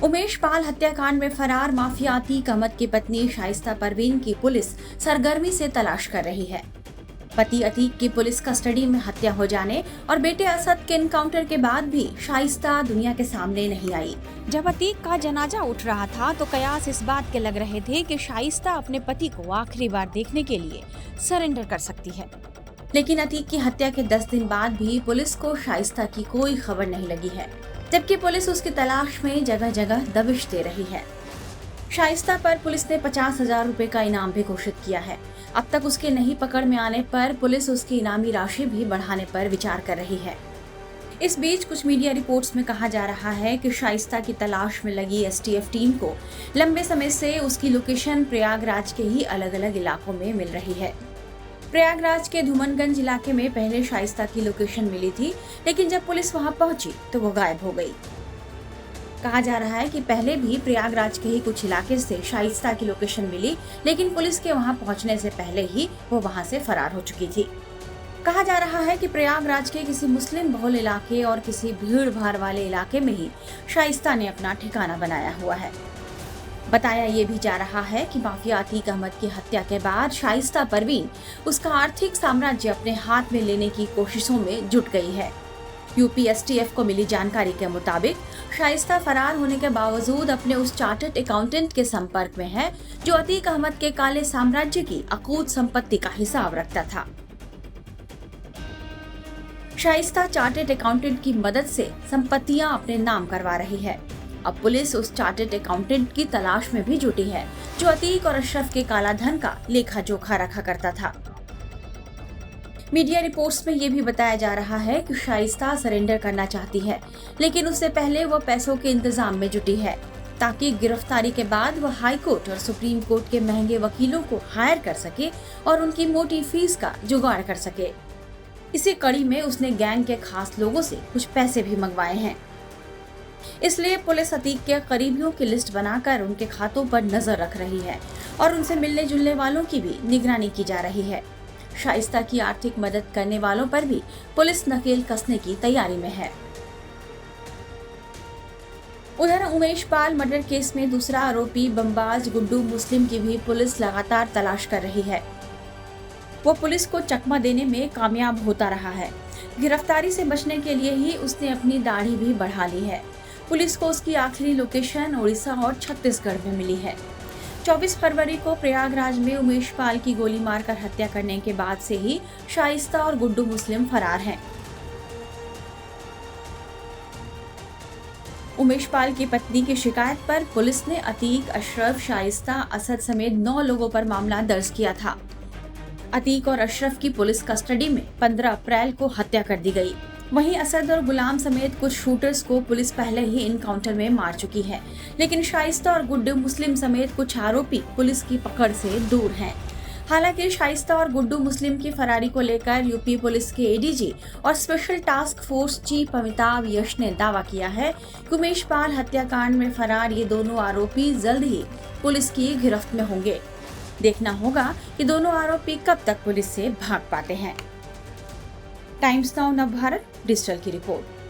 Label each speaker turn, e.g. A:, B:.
A: उमेश पाल हत्याकांड में फरार माफिया अतीक अहमद की पत्नी शाइस्ता परवीन की पुलिस सरगर्मी से तलाश कर रही है। पति अतीक की पुलिस कस्टडी में हत्या हो जाने और बेटे असद के एनकाउंटर के बाद भी शाइस्ता दुनिया के सामने नहीं आई। जब अतीक का जनाजा उठ रहा था तो कयास इस बात के लग रहे थे कि शाइस्ता अपने पति को आखिरी बार देखने के लिए सरेंडर कर सकती है। लेकिन अतीक की हत्या के 10 दिन बाद भी पुलिस को शाइस्ता की कोई खबर नहीं लगी है, जबकि पुलिस उसकी तलाश में जगह जगह दबिश दे रही है। शाइस्ता पर पुलिस ने 50,000 रुपए का इनाम भी घोषित किया है। अब तक उसके नहीं पकड़ में आने पर पुलिस उसकी इनामी राशि भी बढ़ाने पर विचार कर रही है। इस बीच कुछ मीडिया रिपोर्ट्स में कहा जा रहा है कि शाइस्ता की तलाश में लगी एसटीएफ टीम को लंबे समय से उसकी लोकेशन प्रयागराज के ही अलग अलग इलाकों में मिल रही है। प्रयागराज के धूमनगंज इलाके में पहले शाइस्ता की लोकेशन मिली थी, लेकिन जब पुलिस वहां पहुंची तो वो गायब हो गई। कहा जा रहा है कि पहले भी प्रयागराज के ही कुछ इलाके से शाइस्ता की लोकेशन मिली, लेकिन पुलिस के वहां पहुंचने से पहले ही वो वहां से फरार हो चुकी थी। कहा जा रहा है कि प्रयागराज के किसी मुस्लिम बहुल इलाके और किसी भीड़ भाड़ वाले इलाके में ही शाइस्ता ने अपना ठिकाना बनाया हुआ है। बताया ये भी जा रहा है कि माफिया अतीक अहमद की हत्या के बाद शाइस्ता परवीन उसका आर्थिक साम्राज्य अपने हाथ में लेने की कोशिशों में जुट गई है। यूपी एसटीएफ को मिली जानकारी के मुताबिक शाइस्ता फरार होने के बावजूद अपने उस चार्टर्ड अकाउंटेंट के संपर्क में है जो अतीक अहमद के काले साम्राज्य की अकूत संपत्ति का हिसाब रखता था। शाइस्ता चार्टर्ड अकाउंटेंट की मदद से संपत्तियां अपने नाम करवा रही है। अब पुलिस उस चार्टर्ड अकाउंटेंट की तलाश में भी जुटी है जो अतीक और अशरफ के काला धन का लेखा जोखा रखा करता था। मीडिया रिपोर्ट्स में ये भी बताया जा रहा है कि शाइस्ता सरेंडर करना चाहती है, लेकिन उससे पहले वो पैसों के इंतजाम में जुटी है ताकि गिरफ्तारी के बाद वो हाई कोर्ट और सुप्रीम कोर्ट के महंगे वकीलों को हायर कर सके और उनकी मोटी फीस का जुगाड़ कर सके। इसी कड़ी में उसने गैंग के खास लोगों से कुछ पैसे भी मंगवाए हैं। इसलिए पुलिस अतीक के करीबियों की लिस्ट बनाकर उनके खातों पर नजर रख रही है और उनसे मिलने जुलने वालों की भी निगरानी की जा रही है। शाइस्ता की आर्थिक मदद करने वालों पर भी पुलिस नकेल कसने की तैयारी में है। उधर उमेश पाल मर्डर केस में दूसरा आरोपी बमबाज गुड्डू मुस्लिम की भी पुलिस लगातार तलाश कर रही है। वो पुलिस को चकमा देने में कामयाब होता रहा है। गिरफ्तारी से बचने के लिए ही उसने अपनी दाढ़ी भी बढ़ा ली है। पुलिस को उसकी आखिरी लोकेशन ओडिशा और छत्तीसगढ़ में मिली है। 24 फरवरी को प्रयागराज में उमेश पाल की गोली मारकर हत्या करने के बाद से ही शाइस्ता और गुड्डू मुस्लिम फरार हैं। उमेश पाल की पत्नी की शिकायत पर पुलिस ने अतीक, अशरफ, शाइस्ता, असद समेत 9 लोगों पर मामला दर्ज किया था। अतीक और अशरफ की पुलिस कस्टडी में 15 अप्रैल को हत्या कर दी गई। वहीं असद और गुलाम समेत कुछ शूटर्स को पुलिस पहले ही इनकाउंटर में मार चुकी है, लेकिन शाइस्ता और गुड्डू मुस्लिम समेत कुछ आरोपी पुलिस की पकड़ से दूर हैं। हालांकि शाइस्ता और गुड्डू मुस्लिम की फरारी को लेकर यूपी पुलिस के एडीजी और special task force chief Amitabh Yash ने दावा किया है कि उमेश पाल हत्याकांड में फरार ये दोनों आरोपी जल्द ही पुलिस की गिरफ्त में होंगे। देखना होगा कि दोनों आरोपी कब तक पुलिस से भाग पाते हैं। टाइम्स नाउ नवभारत डिजिटल की रिपोर्ट।